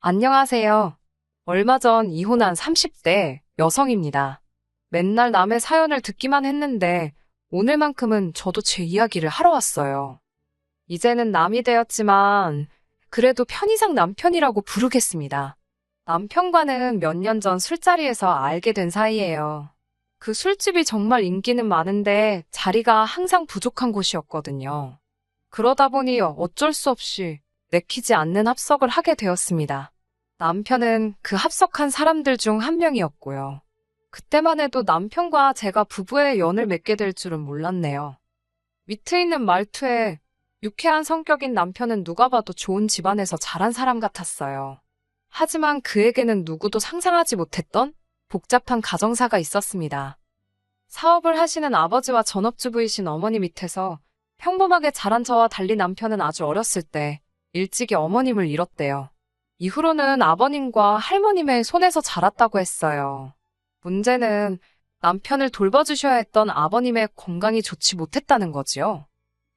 안녕하세요. 얼마 전 이혼한 30대 여성입니다. 맨날 남의 사연을 듣기만 했는데 오늘만큼은 저도 제 이야기를 하러 왔어요. 이제는 남이 되었지만 그래도 편의상 남편이라고 부르겠습니다. 남편과는 몇 년 전 술자리에서 알게 된 사이예요. 그 술집이 정말 인기는 많은데 자리가 항상 부족한 곳이었거든요. 그러다 보니 어쩔 수 없이 내키지 않는 합석을 하게 되었습니다. 남편은 그 합석한 사람들 중 한 명이었고요. 그때만 해도 남편과 제가 부부의 연을 맺게 될 줄은 몰랐네요. 위트 있는 말투에 유쾌한 성격인 남편은 누가 봐도 좋은 집안에서 자란 사람 같았어요. 하지만 그에게는 누구도 상상하지 못했던 복잡한 가정사가 있었습니다. 사업을 하시는 아버지와 전업주부이신 어머니 밑에서 평범하게 자란 저와 달리 남편은 아주 어렸을 때 일찍이 어머님을 잃었대요. 이후로는 아버님과 할머님의 손에서 자랐다고 했어요. 문제는 남편을 돌봐주셔야 했던 아버님의 건강이 좋지 못했다는 거지요.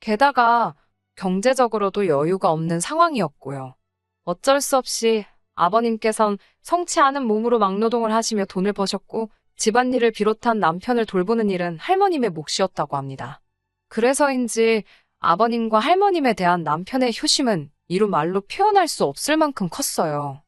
게다가 경제적으로도 여유가 없는 상황이었고요. 어쩔 수 없이 아버님께선 성치 않은 몸으로 막노동을 하시며 돈을 버셨고 집안일을 비롯한 남편을 돌보는 일은 할머님의 몫이었다고 합니다. 그래서인지 아버님과 할머님에 대한 남편의 효심은 이루 말로 표현할 수 없을 만큼 컸어요.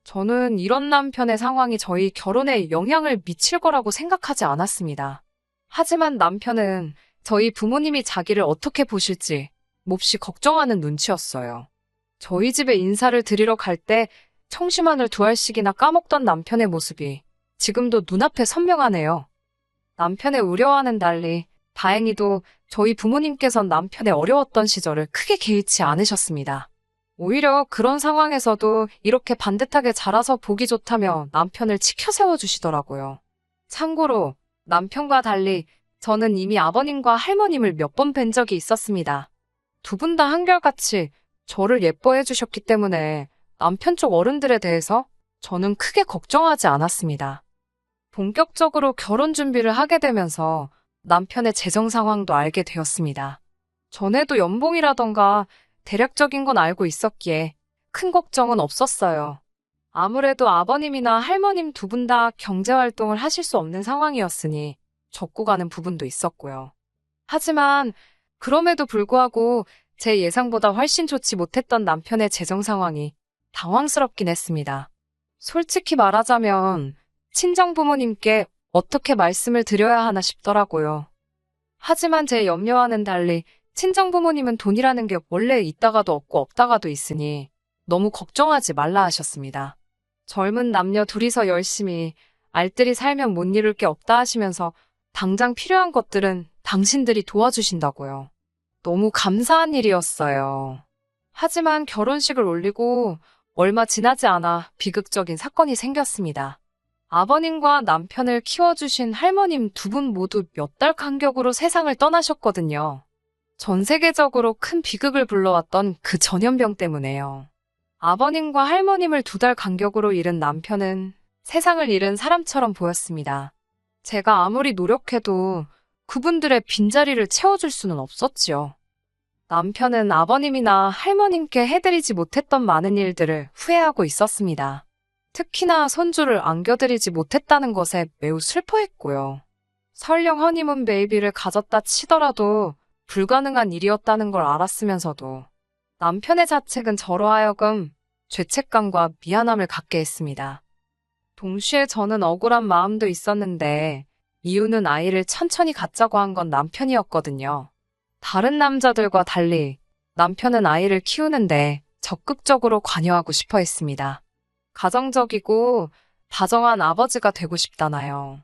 저는 이런 남편의 상황이 저희 결혼에 영향을 미칠 거라고 생각하지 않았습니다. 하지만 남편은 저희 부모님이 자기를 어떻게 보실지 몹시 걱정하는 눈치였어요. 저희 집에 인사를 드리러 갈 때 청심환을 2알씩이나 까먹던 남편의 모습이 지금도 눈앞에 선명하네요. 남편의 우려와는 달리 다행히도 저희 부모님께선 남편의 어려웠던 시절을 크게 개의치 않으셨습니다. 오히려 그런 상황에서도 이렇게 반듯하게 자라서 보기 좋다며 남편을 치켜 세워주시더라고요. 참고로 남편과 달리 저는 이미 아버님과 할머님을 몇 번 뵌 적이 있었습니다. 두 분 다 한결같이 저를 예뻐해 주셨기 때문에 남편 쪽 어른들에 대해서 저는 크게 걱정하지 않았습니다. 본격적으로 결혼 준비를 하게 되면서 남편의 재정 상황도 알게 되었습니다. 전에도 연봉이라던가 대략적인 건 알고 있었기에 큰 걱정은 없었어요. 아무래도 아버님이나 할머님 두 분 다 경제활동을 하실 수 없는 상황이었으니 적고 가는 부분도 있었고요. 하지만 그럼에도 불구하고 제 예상보다 훨씬 좋지 못했던 남편의 재정 상황이 당황스럽긴 했습니다. 솔직히 말하자면 친정 부모님께 어떻게 말씀을 드려야 하나 싶더라고요. 하지만 제 염려와는 달리 친정 부모님은 돈이라는 게 원래 있다가도 없고 없다가도 있으니 너무 걱정하지 말라 하셨습니다. 젊은 남녀 둘이서 열심히 알뜰히 살면 못 이룰 게 없다 하시면서 당장 필요한 것들은 당신들이 도와주신다고요. 너무 감사한 일이었어요. 하지만 결혼식을 올리고 얼마 지나지 않아 비극적인 사건이 생겼습니다. 아버님과 남편을 키워주신 할머님 두 분 모두 몇 달 간격으로 세상을 떠나셨거든요. 전 세계적으로 큰 비극을 불러왔던 그 전염병 때문에요. 아버님과 할머님을 2달 간격으로 잃은 남편은 세상을 잃은 사람처럼 보였습니다. 제가 아무리 노력해도 그분들의 빈자리를 채워줄 수는 없었지요. 남편은 아버님이나 할머님께 해드리지 못했던 많은 일들을 후회하고 있었습니다. 특히나 손주를 안겨드리지 못했다는 것에 매우 슬퍼했고요. 설령 허니문 베이비를 가졌다 치더라도 불가능한 일이었다는 걸 알았으면서도 남편의 자책은 저로 하여금 죄책감과 미안함을 갖게 했습니다. 동시에 저는 억울한 마음도 있었는데 이유는 아이를 천천히 갖자고 한 건 남편이었거든요. 다른 남자들과 달리 남편은 아이를 키우는데 적극적으로 관여하고 싶어 했습니다. 가정적이고 다정한 아버지가 되고 싶다나요.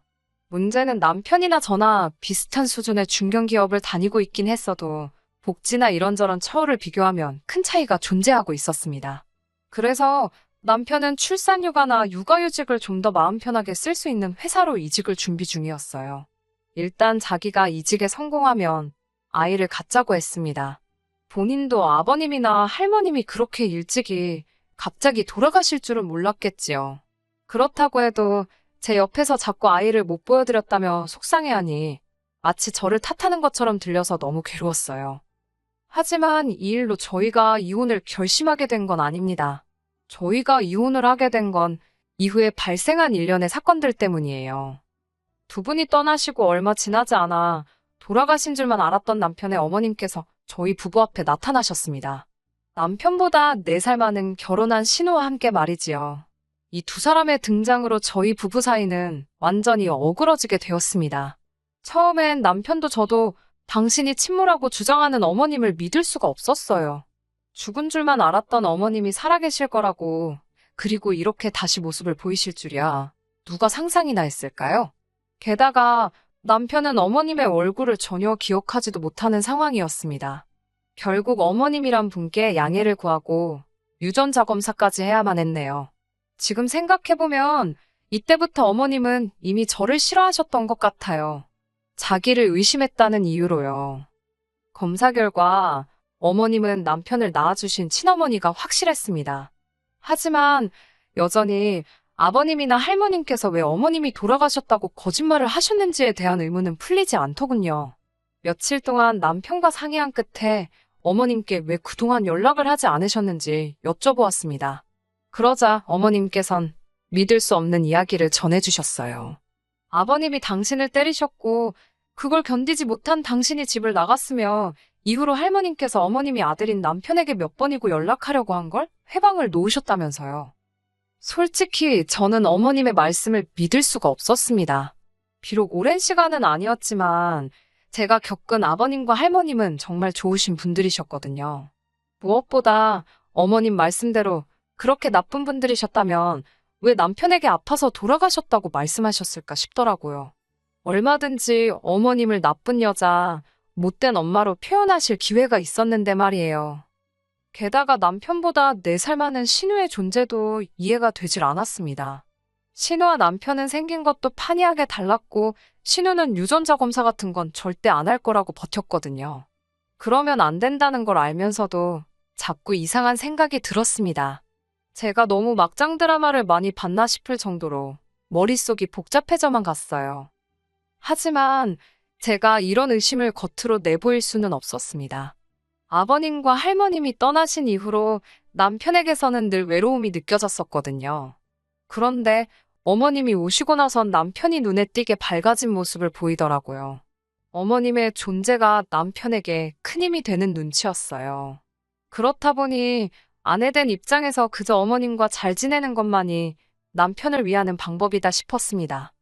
문제는 남편이나 저나 비슷한 수준의 중견기업을 다니고 있긴 했어도 복지나 이런저런 처우를 비교하면 큰 차이가 존재하고 있었습니다. 그래서 남편은 출산휴가나 육아휴직을 좀 더 마음 편하게 쓸 수 있는 회사로 이직을 준비 중이었어요. 일단 자기가 이직에 성공하면 아이를 갖자고 했습니다. 본인도 아버님이나 할머님이 그렇게 일찍이 갑자기 돌아가실 줄은 몰랐겠지요. 그렇다고 해도 제 옆에서 자꾸 아이를 못 보여드렸다며 속상해하니 마치 저를 탓하는 것처럼 들려서 너무 괴로웠어요. 하지만 이 일로 저희가 이혼을 결심하게 된 건 아닙니다. 저희가 이혼을 하게 된 건 이후에 발생한 일련의 사건들 때문이에요. 두 분이 떠나시고 얼마 지나지 않아 돌아가신 줄만 알았던 남편의 어머님께서 저희 부부 앞에 나타나셨습니다. 남편보다 4살 많은 결혼한 신우와 함께 말이지요. 이 두 사람의 등장으로 저희 부부 사이는 완전히 어그러지게 되었습니다. 처음엔 남편도 저도 당신이 친모라고 주장하는 어머님을 믿을 수가 없었어요. 죽은 줄만 알았던 어머님이 살아계실 거라고, 그리고 이렇게 다시 모습을 보이실 줄이야. 누가 상상이나 했을까요? 게다가 남편은 어머님의 얼굴을 전혀 기억하지도 못하는 상황이었습니다. 결국 어머님이란 분께 양해를 구하고 유전자 검사까지 해야만 했네요. 지금 생각해보면 이때부터 어머님은 이미 저를 싫어하셨던 것 같아요. 자기를 의심했다는 이유로요. 검사 결과 어머님은 남편을 낳아주신 친어머니가 확실했습니다. 하지만 여전히 아버님이나 할머님께서 왜 어머님이 돌아가셨다고 거짓말을 하셨는지에 대한 의문은 풀리지 않더군요. 며칠 동안 남편과 상의한 끝에 어머님께 왜 그동안 연락을 하지 않으셨는지 여쭤보았습니다. 그러자 어머님께선 믿을 수 없는 이야기를 전해주셨어요. 아버님이 당신을 때리셨고 그걸 견디지 못한 당신이 집을 나갔으며 이후로 할머님께서 어머님이 아들인 남편에게 몇 번이고 연락하려고 한 걸 회방을 놓으셨다면서요. 솔직히 저는 어머님의 말씀을 믿을 수가 없었습니다. 비록 오랜 시간은 아니었지만 제가 겪은 아버님과 할머님은 정말 좋으신 분들이셨거든요. 무엇보다 어머님 말씀대로 그렇게 나쁜 분들이셨다면 왜 남편에게 아파서 돌아가셨다고 말씀하셨을까 싶더라고요. 얼마든지 어머님을 나쁜 여자, 못된 엄마로 표현하실 기회가 있었는데 말이에요. 게다가 남편보다 4살 많은 신우의 존재도 이해가 되질 않았습니다. 신우와 남편은 생긴 것도 판이하게 달랐고 신우는 유전자 검사 같은 건 절대 안 할 거라고 버텼거든요. 그러면 안 된다는 걸 알면서도 자꾸 이상한 생각이 들었습니다. 제가 너무 막장 드라마를 많이 봤나 싶을 정도로 머릿속이 복잡해져만 갔어요. 하지만 제가 이런 의심을 겉으로 내보일 수는 없었습니다. 아버님과 할머님이 떠나신 이후로 남편에게서는 늘 외로움이 느껴졌었거든요. 그런데 어머님이 오시고 나선 남편이 눈에 띄게 밝아진 모습을 보이더라고요. 어머님의 존재가 남편에게 큰 힘이 되는 눈치였어요. 그렇다 보니 아내 된 입장에서 그저 어머님과 잘 지내는 것만이 남편을 위하는 방법이다 싶었습니다.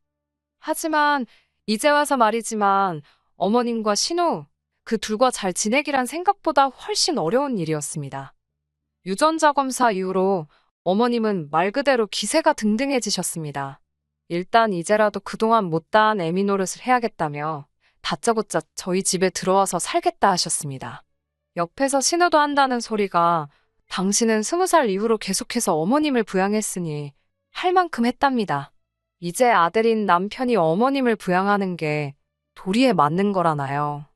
하지만 이제 와서 말이지만 어머님과 신우, 그 둘과 잘 지내기란 생각보다 훨씬 어려운 일이었습니다. 유전자 검사 이후로 어머님은 말 그대로 기세가 등등해지셨습니다. 일단 이제라도 그동안 못다한 애미 노릇을 해야겠다며 다짜고짜 저희 집에 들어와서 살겠다 하셨습니다. 옆에서 신우도 한다는 소리가 당신은 20살 이후로 계속해서 어머님을 부양했으니 할 만큼 했답니다. 이제 아들인 남편이 어머님을 부양하는 게 도리에 맞는 거라나요.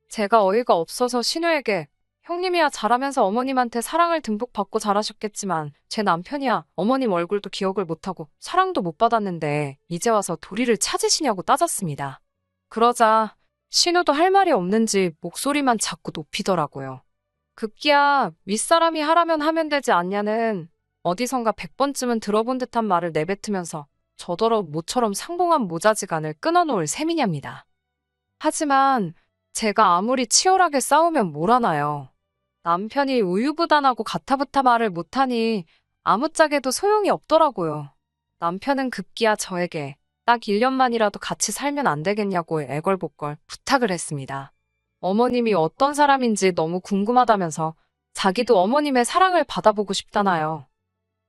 제가 어이가 없어서 신우에게 형님이야 잘하면서 어머님한테 사랑을 듬뿍 받고 잘하셨겠지만 제 남편이야 어머님 얼굴도 기억을 못하고 사랑도 못 받았는데 이제 와서 도리를 찾으시냐고 따졌습니다. 그러자 신우도 할 말이 없는지 목소리만 자꾸 높이더라고요. 급기야 윗사람이 하라면 하면 되지 않냐는 어디선가 100번쯤은 들어본 듯한 말을 내뱉으면서 저더러 모처럼 상봉한 모자지간을 끊어놓을 셈이냐입니다. 하지만 제가 아무리 치열하게 싸우면 뭘 하나요. 남편이 우유부단하고 가타부타 말을 못하니 아무짝에도 소용이 없더라고요. 남편은 급기야 저에게 딱 1년만이라도 같이 살면 안 되겠냐고 애걸복걸 부탁을 했습니다. 어머님이 어떤 사람인지 너무 궁금하다면서 자기도 어머님의 사랑을 받아보고 싶다나요.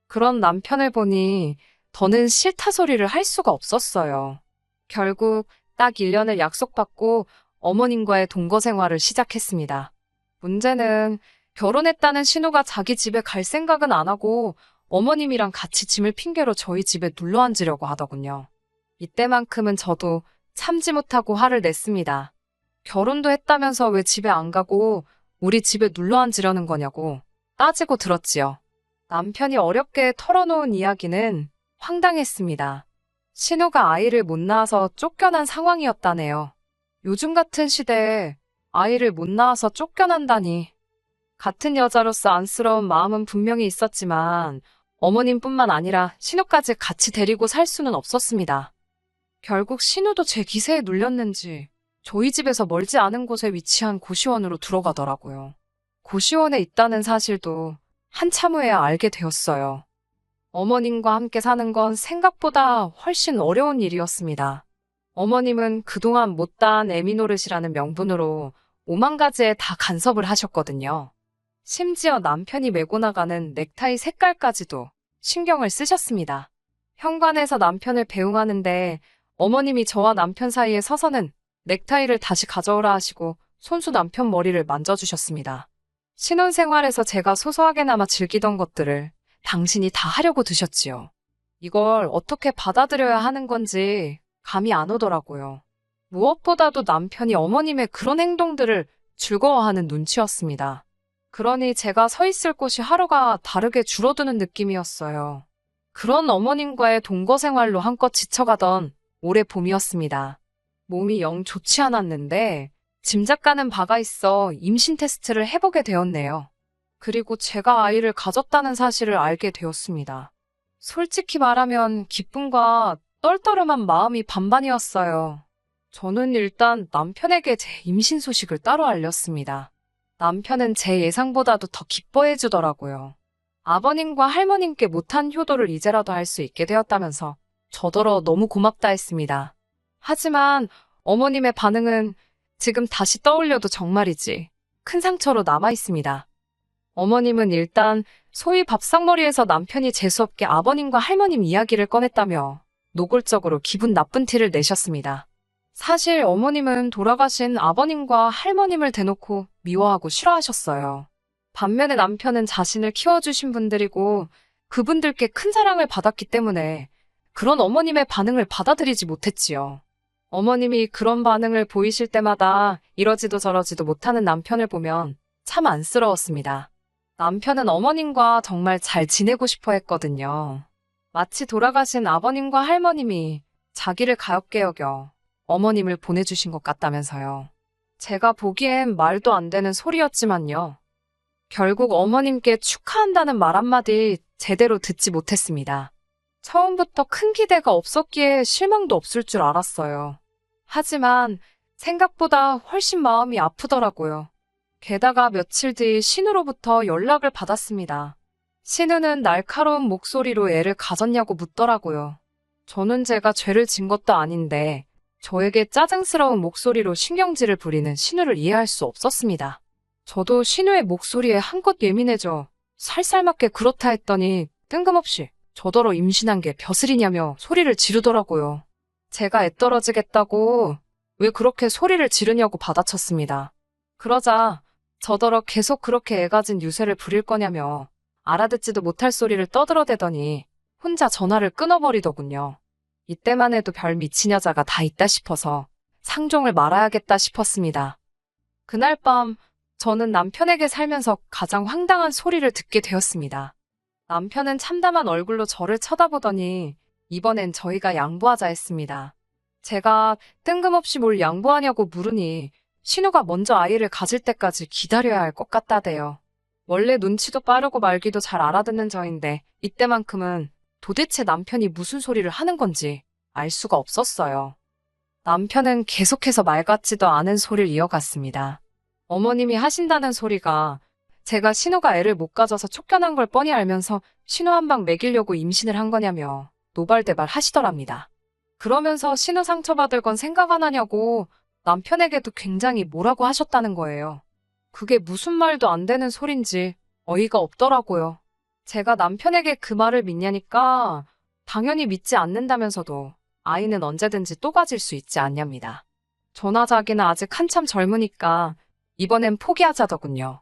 그런 남편을 보니 더는 싫다 소리를 할 수가 없었어요. 결국 딱 1년을 약속받고 어머님과의 동거 생활을 시작했습니다. 문제는 결혼했다는 신우가 자기 집에 갈 생각은 안 하고 어머님이랑 같이 짐을 핑계로 저희 집에 눌러 앉으려고 하더군요. 이때만큼은 저도 참지 못하고 화를 냈습니다. 결혼도 했다면서 왜 집에 안 가고 우리 집에 눌러 앉으려는 거냐고 따지고 들었지요. 남편이 어렵게 털어놓은 이야기는 황당했습니다. 신우가 아이를 못 낳아서 쫓겨난 상황이었다네요. 요즘 같은 시대에 아이를 못 낳아서 쫓겨난다니. 같은 여자로서 안쓰러운 마음은 분명히 있었지만 어머님뿐만 아니라 신우까지 같이 데리고 살 수는 없었습니다. 결국 신우도 제 기세에 눌렸는지 저희 집에서 멀지 않은 곳에 위치한 고시원으로 들어가더라고요. 고시원에 있다는 사실도 한참 후에 알게 되었어요. 어머님과 함께 사는 건 생각보다 훨씬 어려운 일이었습니다. 어머님은 그동안 못다한 애미 노릇이라는 명분으로 5만 가지에 다 간섭을 하셨거든요. 심지어 남편이 메고 나가는 넥타이 색깔까지도 신경을 쓰셨습니다. 현관에서 남편을 배웅하는데 어머님이 저와 남편 사이에 서서는 넥타이를 다시 가져오라 하시고 손수 남편 머리를 만져주셨습니다. 신혼생활에서 제가 소소하게나마 즐기던 것들을 당신이 다 하려고 드셨지요. 이걸 어떻게 받아들여야 하는 건지 감이 안 오더라고요. 무엇보다도 남편이 어머님의 그런 행동들을 즐거워하는 눈치였습니다. 그러니 제가 서 있을 곳이 하루가 다르게 줄어드는 느낌이었어요. 그런 어머님과의 동거 생활로 한껏 지쳐가던 올해 봄이었습니다. 몸이 영 좋지 않았는데 짐작가는 바가 있어 임신 테스트를 해보게 되었네요. 그리고 제가 아이를 가졌다는 사실을 알게 되었습니다. 솔직히 말하면 기쁨과 떨떠름한 마음이 반반이었어요. 저는 일단 남편에게 제 임신 소식을 따로 알렸습니다. 남편은 제 예상보다도 더 기뻐해 주더라고요. 아버님과 할머님께 못한 효도를 이제라도 할 수 있게 되었다면서 저더러 너무 고맙다 했습니다. 하지만 어머님의 반응은 지금 다시 떠올려도 정말이지 큰 상처로 남아 있습니다. 어머님은 일단 소위 밥상머리에서 남편이 재수없게 아버님과 할머님 이야기를 꺼냈다며 노골적으로 기분 나쁜 티를 내셨습니다. 사실 어머님은 돌아가신 아버님과 할머님을 대놓고 미워하고 싫어하셨어요. 반면에 남편은 자신을 키워주신 분들이고 그분들께 큰 사랑을 받았기 때문에 그런 어머님의 반응을 받아들이지 못했지요. 어머님이 그런 반응을 보이실 때마다 이러지도 저러지도 못하는 남편을 보면 참 안쓰러웠습니다. 남편은 어머님과 정말 잘 지내고 싶어 했거든요. 마치 돌아가신 아버님과 할머님이 자기를 가엾게 여겨 어머님을 보내주신 것 같다면서요. 제가 보기엔 말도 안 되는 소리였지만요. 결국 어머님께 축하한다는 말 한마디 제대로 듣지 못했습니다. 처음부터 큰 기대가 없었기에 실망도 없을 줄 알았어요. 하지만 생각보다 훨씬 마음이 아프더라고요. 게다가 며칠 뒤 신우로부터 연락을 받았습니다. 신우는 날카로운 목소리로 애를 가졌냐고 묻더라고요. 저는 제가 죄를 진 것도 아닌데 저에게 짜증스러운 목소리로 신경질을 부리는 신우를 이해할 수 없었습니다. 저도 신우의 목소리에 한껏 예민해져 살살맞게 그렇다 했더니 뜬금없이 저더러 임신한 게 벼슬이냐며 소리를 지르더라고요. 제가 애 떨어지겠다고 왜 그렇게 소리를 지르냐고 받아쳤습니다. 그러자 저더러 계속 그렇게 애 가진 유세를 부릴 거냐며 알아듣지도 못할 소리를 떠들어대더니 혼자 전화를 끊어버리더군요. 이때만 해도 별 미친 여자가 다 있다 싶어서 상종을 말아야겠다 싶었습니다. 그날 밤 저는 남편에게 살면서 가장 황당한 소리를 듣게 되었습니다. 남편은 참담한 얼굴로 저를 쳐다보더니 이번엔 저희가 양보하자 했습니다. 제가 뜬금없이 뭘 양보하냐고 물으니 신우가 먼저 아이를 가질 때까지 기다려야 할 것 같다대요. 원래 눈치도 빠르고 말귀도 잘 알아듣는 저인데 이때만큼은 도대체 남편이 무슨 소리를 하는 건지 알 수가 없었어요. 남편은 계속해서 말 같지도 않은 소리를 이어갔습니다. 어머님이 하신다는 소리가 제가 신우가 애를 못 가져서 쫓겨난 걸 뻔히 알면서 신우 한 방 먹이려고 임신을 한 거냐며 노발대발 하시더랍니다. 그러면서 신우 상처받을 건 생각 안 하냐고 남편에게도 굉장히 뭐라고 하셨다는 거예요. 그게 무슨 말도 안 되는 소린지 어이가 없더라고요. 제가 남편에게 그 말을 믿냐니까 당연히 믿지 않는다면서도 아이는 언제든지 또 가질 수 있지 않냐입니다. 저나 자기는 아직 한참 젊으니까 이번엔 포기하자더군요.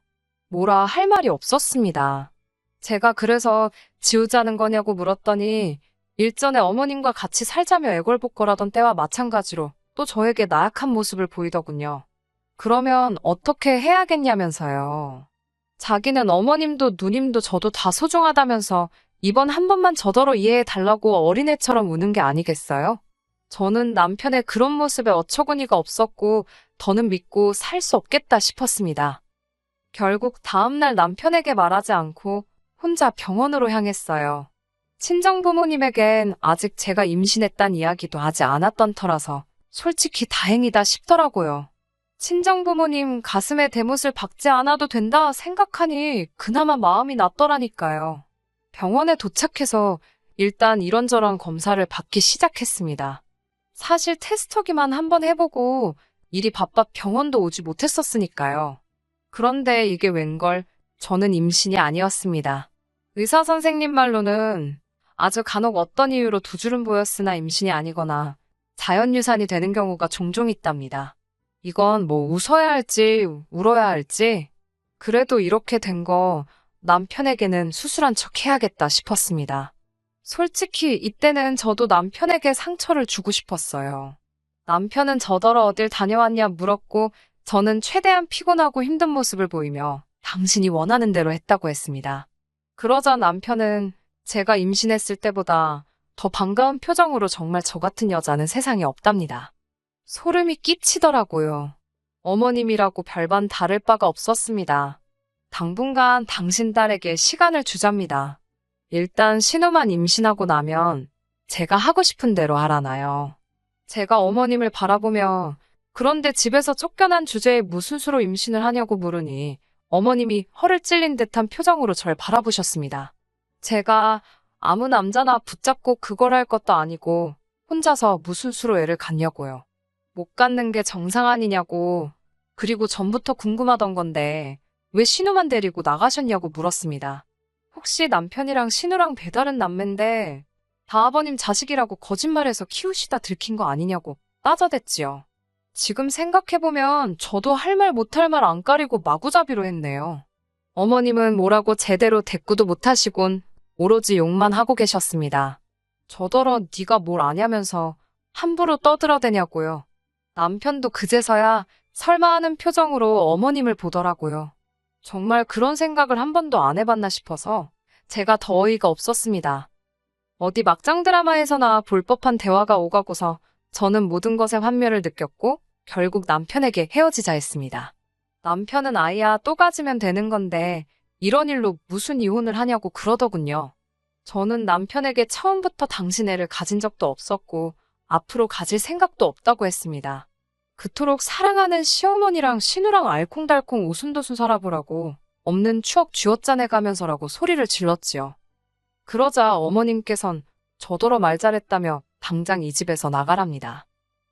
뭐라 할 말이 없었습니다. 제가 그래서 지우자는 거냐고 물었더니 일전에 어머님과 같이 살자며 애걸복걸하던 때와 마찬가지로 또 저에게 나약한 모습을 보이더군요. 그러면 어떻게 해야겠냐면서요. 자기는 어머님도 누님도 저도 다 소중하다면서 이번 한 번만 저더러 이해해달라고 어린애처럼 우는 게 아니겠어요? 저는 남편의 그런 모습에 어처구니가 없었고 더는 믿고 살 수 없겠다 싶었습니다. 결국 다음날 남편에게 말하지 않고 혼자 병원으로 향했어요. 친정 부모님에겐 아직 제가 임신했단 이야기도 하지 않았던 터라서 솔직히 다행이다 싶더라고요. 친정 부모님 가슴에 대못을 박지 않아도 된다 생각하니 그나마 마음이 낫더라니까요. 병원에 도착해서 일단 이런저런 검사를 받기 시작했습니다. 사실 테스터기만 한번 해보고 일이 바빠 병원도 오지 못했었으니까요. 그런데 이게 웬걸 저는 임신이 아니었습니다. 의사 선생님 말로는 아주 간혹 어떤 이유로 두 줄은 보였으나 임신이 아니거나 자연유산이 되는 경우가 종종 있답니다. 이건 뭐 웃어야 할지 울어야 할지 그래도 이렇게 된 거 남편에게는 수술한 척 해야겠다 싶었습니다. 솔직히 이때는 저도 남편에게 상처를 주고 싶었어요. 남편은 저더러 어딜 다녀왔냐 물었고 저는 최대한 피곤하고 힘든 모습을 보이며 당신이 원하는 대로 했다고 했습니다. 그러자 남편은 제가 임신했을 때보다 더 반가운 표정으로 정말 저 같은 여자는 세상에 없답니다. 소름이 끼치더라고요. 어머님이라고 별반 다를 바가 없었습니다. 당분간 당신 딸에게 시간을 주잡니다. 일단 신우만 임신하고 나면 제가 하고 싶은 대로 하라나요. 제가 어머님을 바라보며 그런데 집에서 쫓겨난 주제에 무슨 수로 임신을 하냐고 물으니 어머님이 허를 찔린 듯한 표정으로 절 바라보셨습니다. 제가 아무 남자나 붙잡고 그걸 할 것도 아니고 혼자서 무슨 수로 애를 갖냐고요. 못 갖는 게 정상 아니냐고. 그리고 전부터 궁금하던 건데 왜 신우만 데리고 나가셨냐고 물었습니다. 혹시 남편이랑 신우랑 배다른 남매인데 다아버님 자식이라고 거짓말해서 키우시다 들킨 거 아니냐고 따져댔지요. 지금 생각해보면 저도 할 말 못할 말 안 가리고 마구잡이로 했네요. 어머님은 뭐라고 제대로 대꾸도 못하시곤 오로지 욕만 하고 계셨습니다. 저더러 네가 뭘 아냐면서 함부로 떠들어대냐고요. 남편도 그제서야 설마 하는 표정으로 어머님을 보더라고요. 정말 그런 생각을 한 번도 안 해봤나 싶어서 제가 더 어이가 없었습니다. 어디 막장 드라마에서나 볼 법한 대화가 오가고서 저는 모든 것에 환멸을 느꼈고 결국 남편에게 헤어지자 했습니다. 남편은 아이야 또 가지면 되는 건데 이런 일로 무슨 이혼을 하냐고 그러더군요. 저는 남편에게 처음부터 당신 애를 가진 적도 없었고 앞으로 가질 생각도 없다고 했습니다. 그토록 사랑하는 시어머니랑 신우랑 알콩달콩 오순도순 살아보라고 없는 추억 쥐어짜내가면서라고 소리를 질렀지요. 그러자 어머님께선 저더러 말 잘했다며 당장 이 집에서 나가랍니다.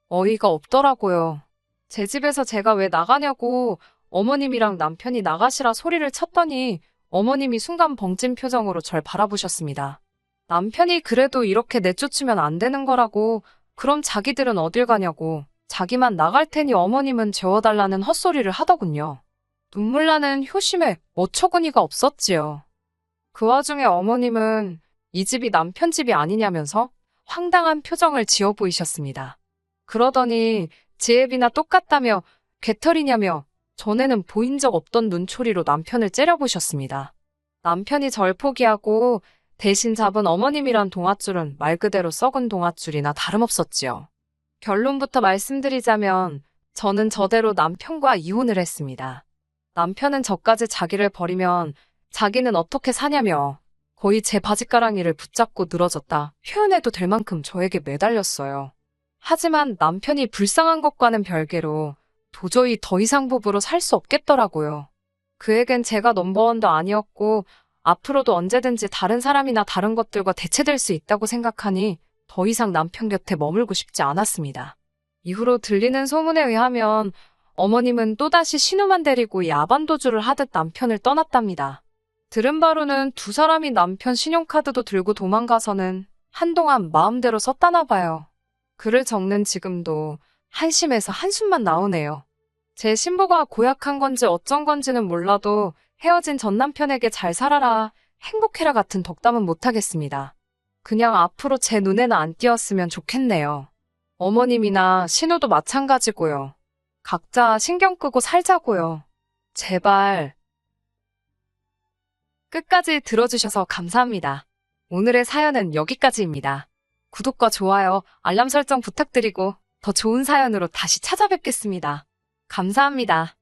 어이가 없더라고요. 제 집에서 제가 왜 나가냐고 어머님이랑 남편이 나가시라 소리를 쳤더니 어머님이 순간 벙찐 표정으로 절 바라보셨습니다. 남편이 그래도 이렇게 내쫓으면 안 되는 거라고 그럼 자기들은 어딜 가냐고 자기만 나갈 테니 어머님은 재워달라는 헛소리를 하더군요. 눈물 나는 효심에 어처구니가 없었지요. 그 와중에 어머님은 이 집이 남편 집이 아니냐면서 황당한 표정을 지어 보이셨습니다. 그러더니 제 애비나 똑같다며 개털이냐며 전에는 보인 적 없던 눈초리로 남편을 째려보셨습니다. 남편이 절 포기하고 대신 잡은 어머님이란 동아줄은 말 그대로 썩은 동아줄이나 다름없었지요. 결론부터 말씀드리자면 저는 저대로 남편과 이혼을 했습니다. 남편은 저까지 자기를 버리면 자기는 어떻게 사냐며 거의 제 바짓가랑이를 붙잡고 늘어졌다 표현해도 될 만큼 저에게 매달렸어요. 하지만 남편이 불쌍한 것과는 별개로 도저히 더 이상 부부로 살 수 없겠더라고요. 그에겐 제가 넘버원도 아니었고 앞으로도 언제든지 다른 사람이나 다른 것들과 대체될 수 있다고 생각하니 더 이상 남편 곁에 머물고 싶지 않았습니다. 이후로 들리는 소문에 의하면 어머님은 또다시 신우만 데리고 야반도주를 하듯 남편을 떠났답니다. 들은 바로는 두 사람이 남편 신용카드도 들고 도망가서는 한동안 마음대로 썼다나 봐요. 글을 적는 지금도 한심해서 한숨만 나오네요. 제 신부가 고약한 건지 어쩐 건지는 몰라도 헤어진 전 남편에게 잘 살아라, 행복해라 같은 덕담은 못하겠습니다. 그냥 앞으로 제 눈에는 안 띄었으면 좋겠네요. 어머님이나 신우도 마찬가지고요. 각자 신경 끄고 살자고요. 제발. 끝까지 들어주셔서 감사합니다. 오늘의 사연은 여기까지입니다. 구독과 좋아요, 알람 설정 부탁드리고 더 좋은 사연으로 다시 찾아뵙겠습니다. 감사합니다.